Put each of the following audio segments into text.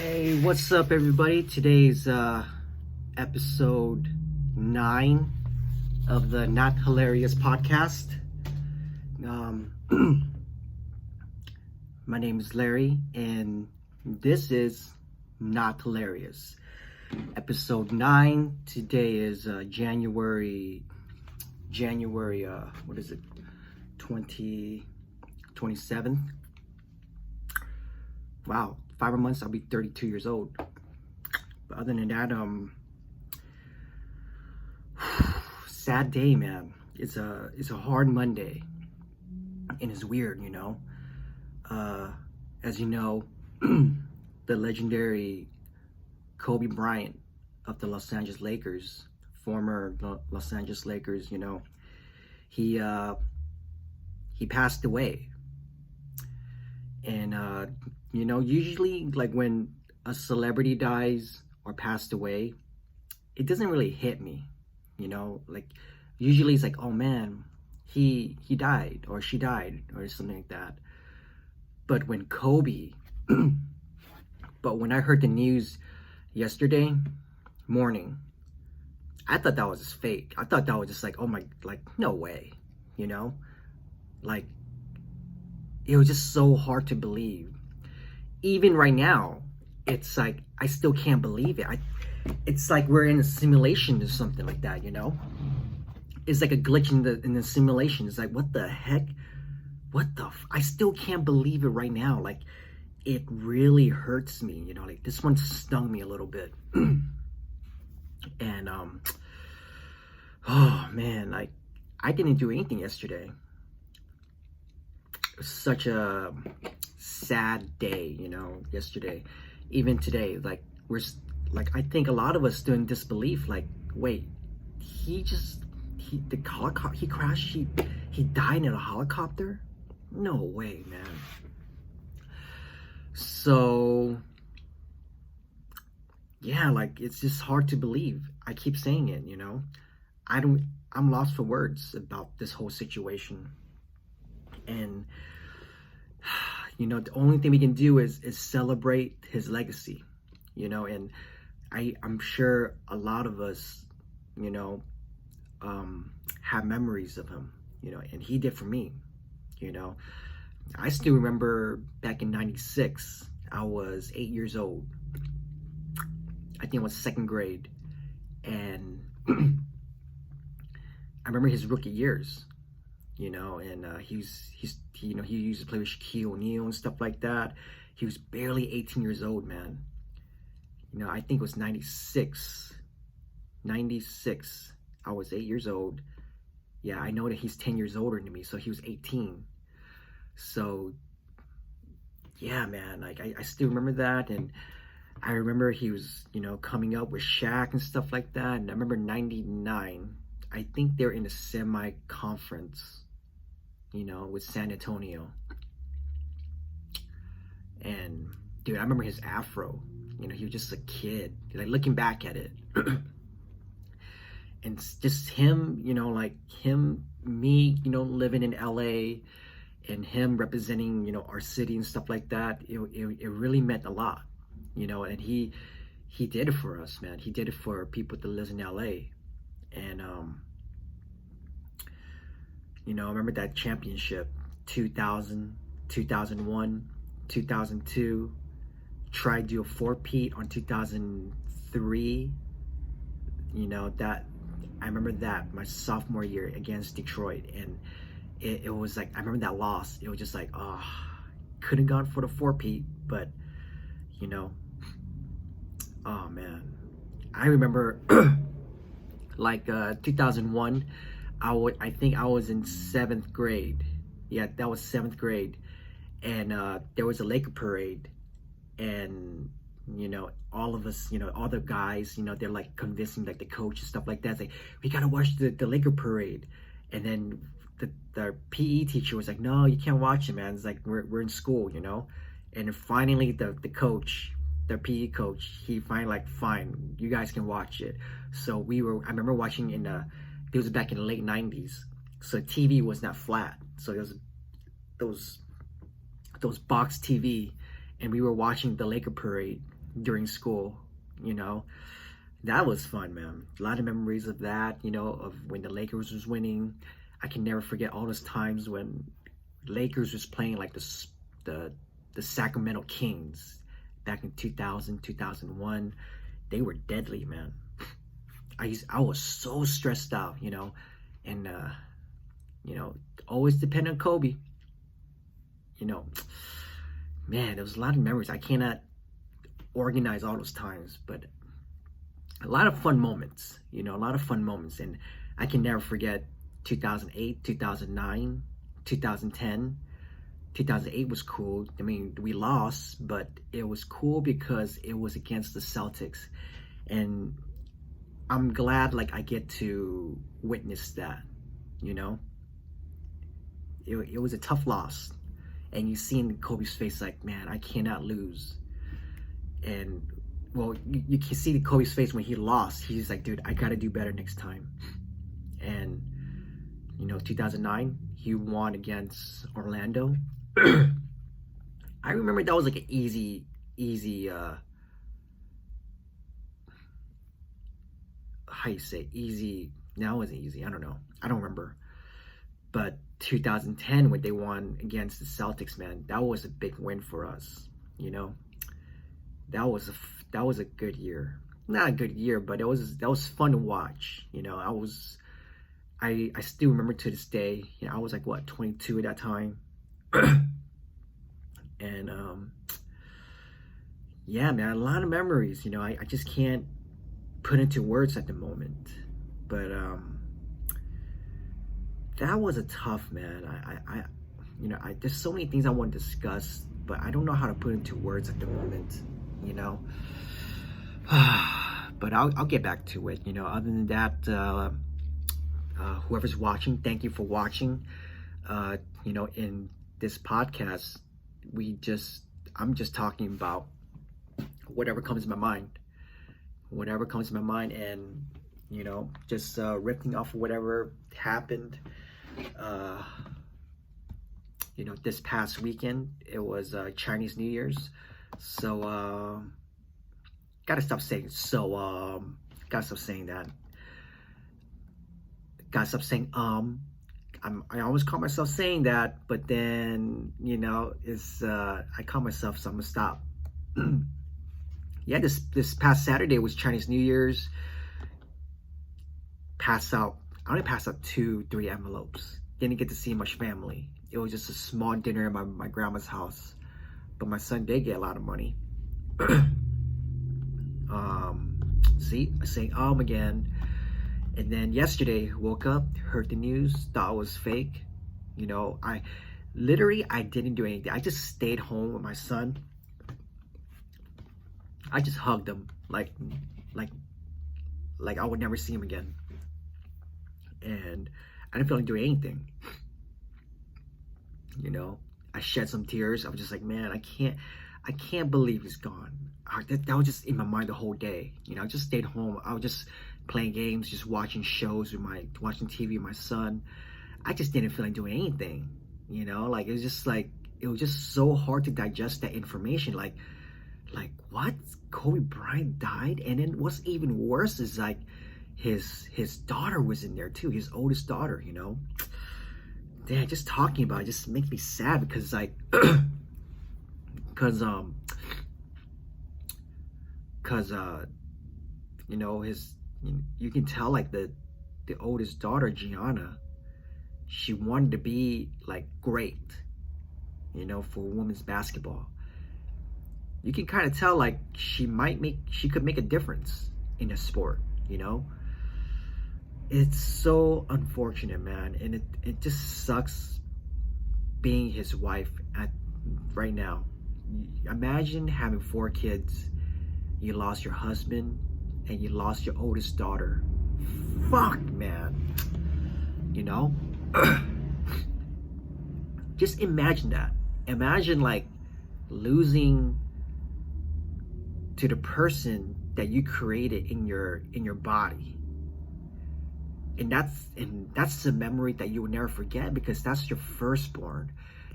Hey, what's up, everybody? Today's episode 9 of the Not Hilarious podcast. Um, my name is Larry, and this is Not Hilarious. Episode 9. Today is January, what is it? 27th. Wow, 5 more months, I'll be 32 years old. But other than that, sad day, man. It's a hard Monday, and it's weird, you know. As you know, the legendary Kobe Bryant of the Los Angeles Lakers, former Los Angeles Lakers, you know, he passed away, and you know, usually, like, when a celebrity dies or passed away, it doesn't really hit me, you know. Like, usually it's like, oh man, he died or she died or something like that. But when when I heard the news yesterday morning, I thought that was just fake. I thought that was just like, oh my, like, no way, you know. Like, it was just so hard to believe. Even right now, it's like I still can't believe it. It's like we're in a simulation or something like that, you know. It's like a glitch in the simulation. It's like, what the heck? I still can't believe it right now. Like, it really hurts me, you know. Like, this one stung me a little bit. And oh man, like, I didn't do anything yesterday. It was such a sad day, you know, yesterday. Even today, like, I think a lot of us still in disbelief. Like, wait, he crashed, he died in a helicopter? No way, man. So yeah, like, it's just hard to believe. I keep saying it, you know. I'm lost for words about this whole situation. And you know, the only thing we can do is celebrate his legacy, you know. And I'm sure a lot of us, you know, have memories of him, you know, and he did for me, you know. I still remember back in 96, I was 8 years old. I think it was second grade. And I remember his rookie years, you know, and he used to play with Shaquille O'Neal and stuff like that. He was barely 18 years old, man. You know, I think it was 96. I was 8 years old. Yeah, I know that he's 10 years older than me, so he was 18. So yeah, man, like, I still remember that. And I remember he was, you know, coming up with Shaq and stuff like that. And I remember 99, I think they're in a semi-conference, you know, with San Antonio. And dude, I remember his afro. You know, he was just a kid. Like, looking back at it, and just him, you know, like me, you know, living in LA, and him representing, you know, our city and stuff like that. It really meant a lot, you know. And he did it for us, man. He did it for people that live in LA. And you know, I remember that championship, 2000, 2001, 2002. Tried to do a four-peat on 2003. You know, that I remember that my sophomore year against Detroit. And it was like, I remember that loss. It was just like, oh, couldn't gone for the four-peat. But you know, oh man, I remember like 2001. I think I was in 7th grade. Yeah, that was 7th grade. And there was a Laker parade. And you know, all of us, you know, all the guys, you know, they're like convincing, like, the coach and stuff like that. It's like, we gotta watch the Laker parade. And then the PE teacher was like, no, you can't watch it, man. It's like, we're in school, you know. And finally the coach, the PE coach, he finally, like, fine, you guys can watch it. So I remember watching it was back in the late 90s. So TV was not flat. So there was those box TV, and we were watching the Laker parade. during school, you know. That was fun, man. A lot of memories of that, you know, of when the Lakers was winning. I can never forget all those times when Lakers was playing like the the Sacramento Kings back in 2000, 2001. They were deadly, man. I was so stressed out, you know, and you know, always depend on Kobe. You know, man, there was a lot of memories. I cannot organize all those times, but a lot of fun moments, you know, a lot of fun moments. And I can never forget 2008, 2009, 2010. 2008 was cool. I mean, we lost, but it was cool because it was against the Celtics. And I'm glad like I get to witness that, you know. It was a tough loss. And you see in Kobe's face like, man, I cannot lose. And well, you can see Kobe's face when he lost. He's like, dude, I gotta do better next time. And you know, 2009, he won against Orlando. I remember that was like an easy, how you say easy. Now it wasn't easy. I don't know. I don't remember. But 2010, when they won against the Celtics, man, that was a big win for us. You know, that was a good year. Not a good year, but that was fun to watch. You know, I still remember to this day. You know, I was like what 22 at that time, and yeah, man, a lot of memories. You know, I just can't put into words at the moment, but that was a tough, man. I you know, there's so many things I want to discuss, but I don't know how to put into words at the moment. You know, but I'll get back to it. You know, other than that. Whoever's watching, thank you for watching. You know, in this podcast, I'm just talking about whatever comes to my mind, and you know, just ripping off whatever happened. You know, this past weekend it was Chinese New Year's, so gotta stop saying that. Gotta stop saying I always call myself saying that, but then you know I call myself, so I'm gonna stop. Yeah, this past Saturday was Chinese New Year's. I only passed out 2-3 envelopes. Didn't get to see much family. It was just a small dinner at my grandma's house, but my son did get a lot of money. See, I say again. And then yesterday, woke up, heard the news, thought it was fake. You know, I didn't do anything. I just stayed home with my son. I just hugged him like I would never see him again. And I didn't feel like doing anything. You know, I shed some tears. I was just like, man, I can't believe he's gone. That was just in my mind the whole day. You know, I just stayed home. I was just playing games, just watching shows watching TV with my son. I just didn't feel like doing anything. You know, like it was just so hard to digest that information. Like what? Kobe Bryant died, and then what's even worse is like his daughter was in there too, his oldest daughter. You know, damn, just talking about it just makes me sad because like, because you know you can tell like the oldest daughter, Gianna, she wanted to be like great, you know, for women's basketball. You can kind of tell like she could make a difference in the sport, you know. It's so unfortunate, man, and it just sucks being his wife right now. Imagine having 4 kids, you lost your husband, and you lost your oldest daughter. Fuck, man. You know? Just imagine that. Imagine like losing to the person that you created in your body. And that's a memory that you will never forget because that's your firstborn.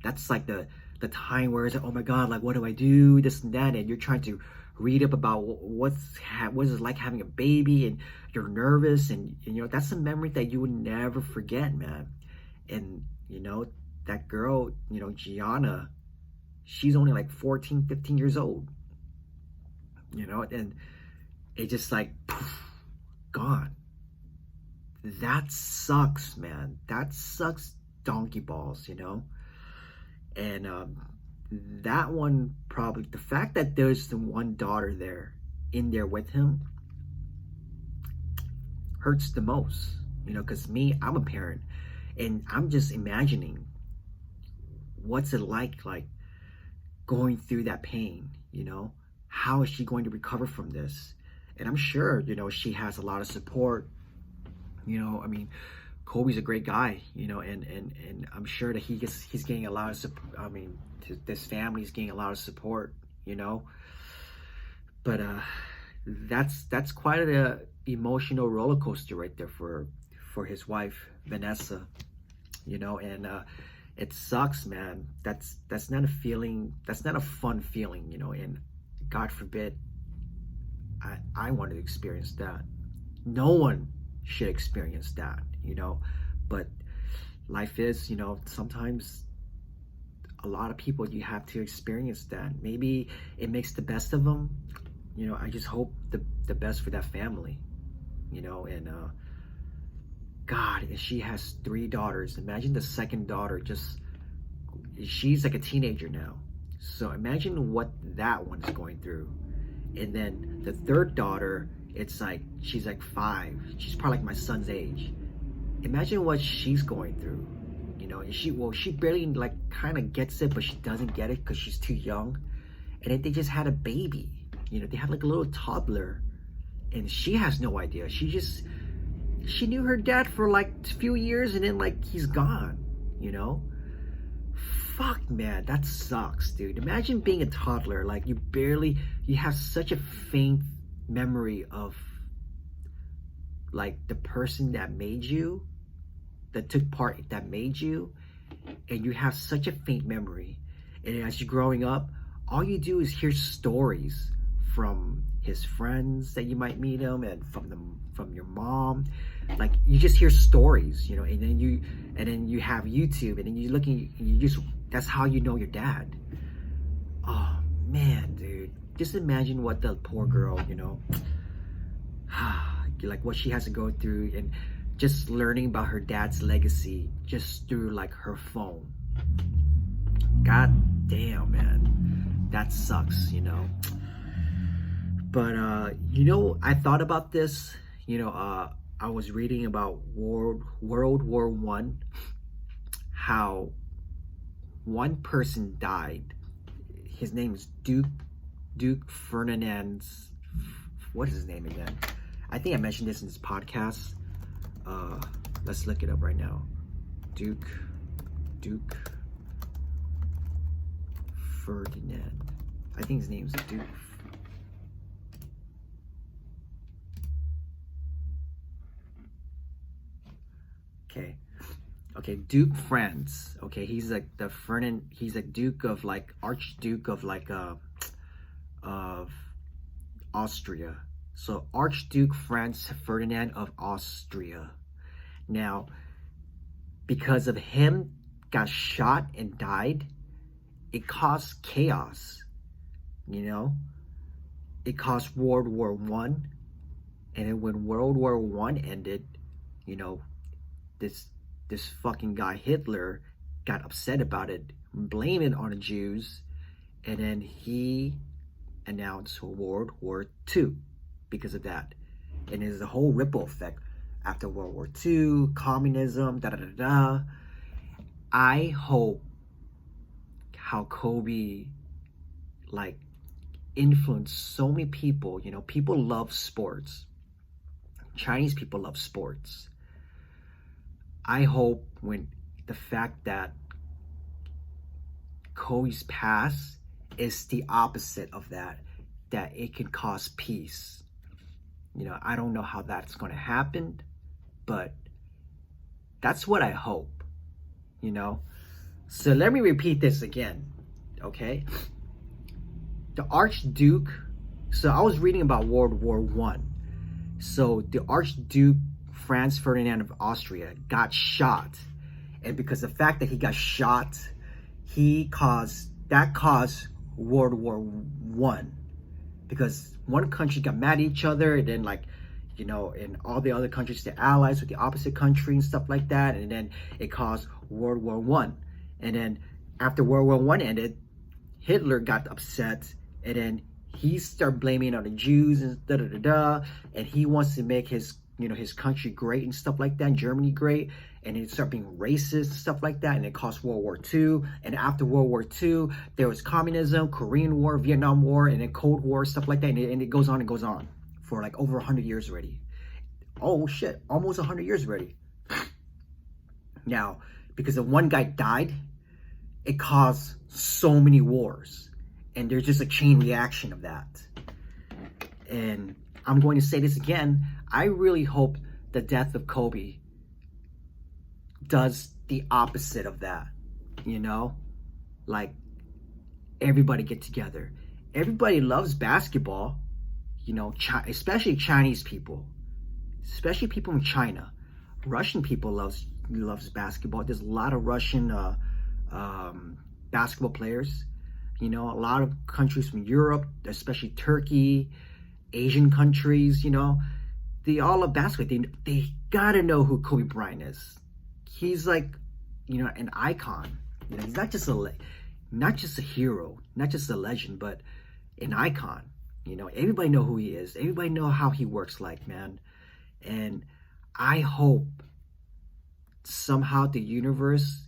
That's like the time where it's like, oh my God, like what do I do? This and that, and you're trying to read up about what it's like having a baby, and you're nervous, and you know that's a memory that you would never forget, man. And you know that girl, you know, Gianna, she's only like 14, 15 years old, you know, and it just like poof, gone. That sucks, man. That sucks donkey balls, you know. And that one, probably the fact that there's the one daughter there in there with him hurts the most, you know, because me, I'm a parent, and I'm just imagining what's it like going through that pain, you know. How is she going to recover from this? And I'm sure, you know, she has a lot of support, you know. I mean, Kobe's a great guy, you know, and I'm sure that he's getting a lot of support. I mean, this family's getting a lot of support, you know. But that's quite an emotional roller coaster right there for his wife Vanessa, you know. And it sucks, man. That's not a feeling. That's not a fun feeling, you know. And God forbid, I want to experience that. No one should experience that, you know. But life is, you know, sometimes a lot of people, you have to experience that. Maybe it makes the best of them, you know. I just hope the best for that family, you know. And God, and she has 3 daughters. Imagine the second daughter, she's like a teenager now, so imagine what that one is going through. And then the third daughter, it's like she's like 5. She's probably like my son's age. Imagine what she's going through, you know. And she barely like kind of gets it, but she doesn't get it because she's too young. And then they just had a baby, you know. They had like a little toddler, and she has no idea. She knew her dad for like a few years, and then like he's gone, you know. Fuck, man, that sucks, dude. Imagine being a toddler, like you have such a faint memory of like the person that made you, that took part, that made you, and you have such a faint memory. And as you're growing up, all you do is hear stories from his friends that you might meet him, and from your mom. Like you just hear stories, you know. And then you have YouTube, and then you look, and that's how you know your dad. Oh man, dude, just imagine what the poor girl, you know, like what she has to go through, and just learning about her dad's legacy just through like her phone. God damn, man, that sucks, you know. But you know, I thought about this, you know. I was reading about World War I, how one person died. His name is Duke Ferdinand. What is his name again? I think I mentioned this in this podcast. Let's look it up right now. Duke Ferdinand. I think his name's Duke. Okay, Duke Franz. Okay, he's like the Ferdinand. He's a Duke of like Archduke of like of Austria. So Archduke Franz Ferdinand of Austria. Now, because of him got shot and died, it caused chaos. You know, it caused World War One, and then when World War One ended, you know, this fucking guy Hitler got upset about it, blamed it on the Jews, and then he announced World War II because of that. And there's a whole ripple effect after World War II, communism, da da da da. I hope how Kobe like influenced so many people. You know, people love sports. Chinese people love sports. I hope when the fact that Kobe's past is the opposite of that it can cause peace. You know, I don't know how that's going to happen, but that's what I hope, you know. So let me repeat this again, okay? The Archduke So I was reading about World War One. So the Archduke Franz Ferdinand of Austria got shot, and because of the fact that he got shot, caused World War One, because one country got mad at each other, and then and all the other countries, they're allies with the opposite country and stuff like that, and then it caused World War One. And then after World War One ended, Hitler got upset, and then he started blaming on the Jews and and he wants to make his country great and stuff like that, and Germany great, and it started being racist and stuff like that, and it caused World War II. And after World War II, there was communism, Korean War, Vietnam War, and then Cold War, stuff like that, and it goes on and goes on for like over 100 years already. Oh shit, almost 100 years already. Now, because the one guy died, it caused so many wars, and there's just a chain reaction of that. And I'm going to say this again, I really hope the death of Kobe does the opposite of that. Like, everybody get together. Everybody loves basketball, especially Chinese people, especially people in China. Russian people loves basketball. There's a lot of Russian basketball players. A lot of countries from Europe, especially Turkey, Asian countries, they all love basketball. They gotta know who Kobe Bryant is. He's like, an icon. He's not just a hero, not just a legend, but an icon. Everybody know who he is. Everybody know how he works like, man. And I hope somehow the universe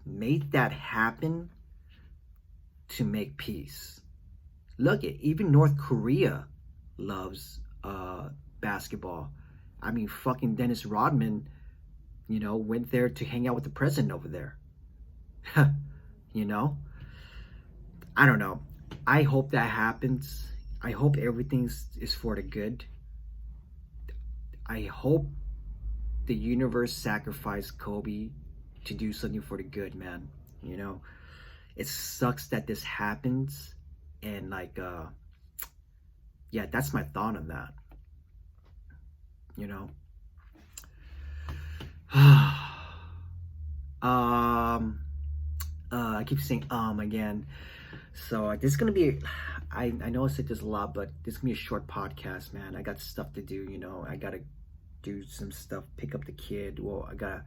made that happen to make peace. Look, even North Korea loves basketball. I mean, fucking Dennis Rodman, went there to hang out with the president over there. I don't know. I hope that happens. I hope everything is for the good. I hope the universe sacrificed Kobe to do something for the good, man. It sucks that this happens, and yeah, that's my thought on that. I keep saying again. So this is gonna be, I know I said this a lot, but this is gonna be a short podcast, man. I got stuff to do. I gotta do some stuff, pick up the kid. Well, I gotta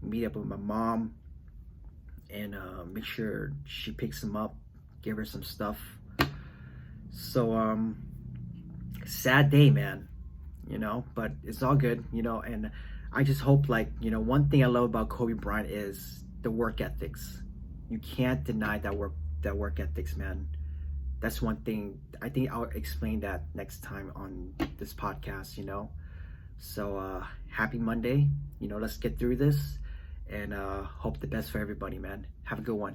meet up with my mom and make sure she picks him up, give her some stuff. So sad day, man, but it's all good, and I just hope, one thing I love about Kobe Bryant is the work ethics. You can't deny that work ethics, man. That's one thing. I think I'll explain that next time on this podcast. So happy Monday. Let's get through this, and hope the best for everybody, man. Have a good one.